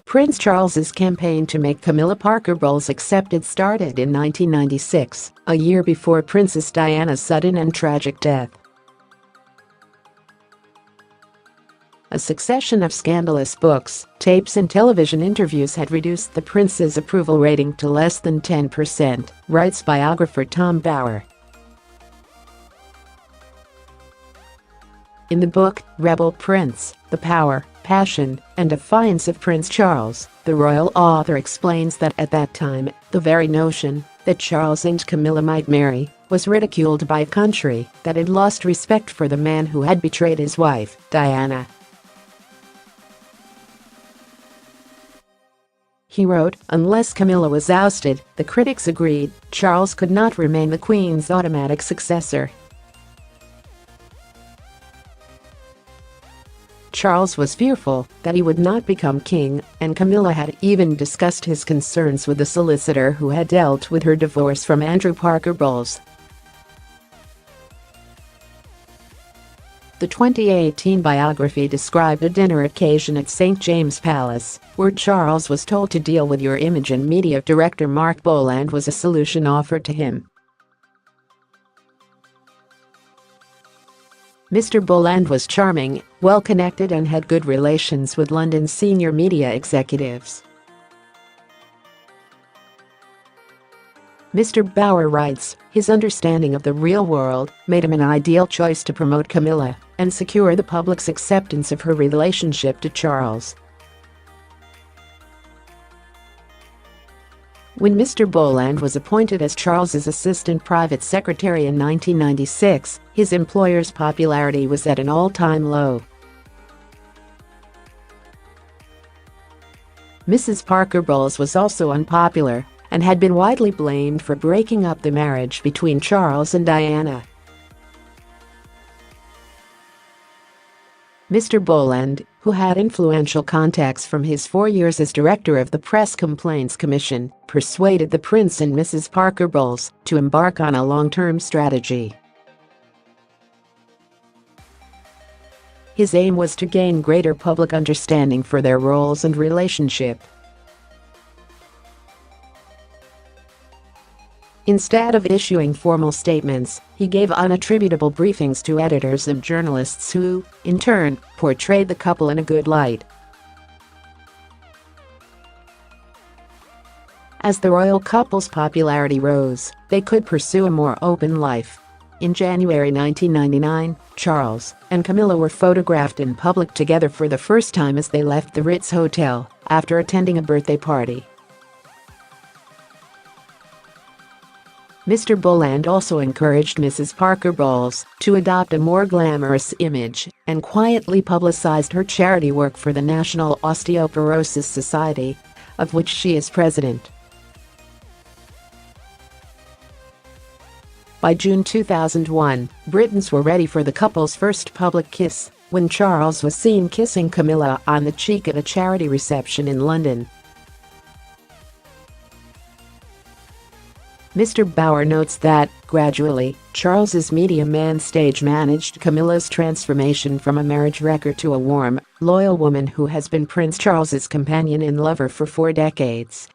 Prince Charles's campaign to make Camilla Parker Bowles accepted started in 1996, a year before Princess Diana's sudden and tragic death. A succession of scandalous books, tapes and television interviews had reduced the prince's approval rating to less than 10%, writes biographer Tom Bower. In the book, Rebel Prince, The Power, Passion, and Defiance of Prince Charles, the royal author explains that at that time, the very notion that Charles and Camilla might marry was ridiculed by a country that had lost respect for the man who had betrayed his wife, Diana. He wrote, "Unless Camilla was ousted, the critics agreed, Charles could not remain the Queen's automatic successor." Charles was fearful that he would not become king, and Camilla had even discussed his concerns with the solicitor who had dealt with her divorce from Andrew Parker Bowles. The 2018 biography described a dinner occasion at St. James Palace, where Charles was told to deal with your image, and media director Mark Bolland was a solution offered to him. Mr Bolland was charming, well-connected and had good relations with London's senior media executives. Mr Bower writes, his understanding of the real world made him an ideal choice to promote Camilla and secure the public's acceptance of her relationship to Charles. When Mr Bolland was appointed as Charles's assistant private secretary in 1996, his employer's popularity was at an all-time low. Mrs Parker Bowles was also unpopular and had been widely blamed for breaking up the marriage between Charles and Diana. Mr Bolland, who had influential contacts from his 4 years as director of the Press Complaints Commission, persuaded the Prince and Mrs Parker Bowles to embark on a long-term strategy. His aim was to gain greater public understanding for their roles and relationship. Instead of issuing formal statements, he gave unattributable briefings to editors and journalists who, in turn, portrayed the couple in a good light. As the royal couple's popularity rose, they could pursue a more open life. In January 1999, Charles and Camilla were photographed in public together for the first time as they left the Ritz Hotel after attending a birthday party. Mr Bolland also encouraged Mrs Parker Bowles to adopt a more glamorous image and quietly publicized her charity work for the National Osteoporosis Society, of which she is president. By June 2001, Britons were ready for the couple's first public kiss when Charles was seen kissing Camilla on the cheek at a charity reception in London. Mr Bower notes that, gradually, Charles's media man stage managed Camilla's transformation from a marriage wrecker to a warm, loyal woman who has been Prince Charles's companion and lover for 4 decades.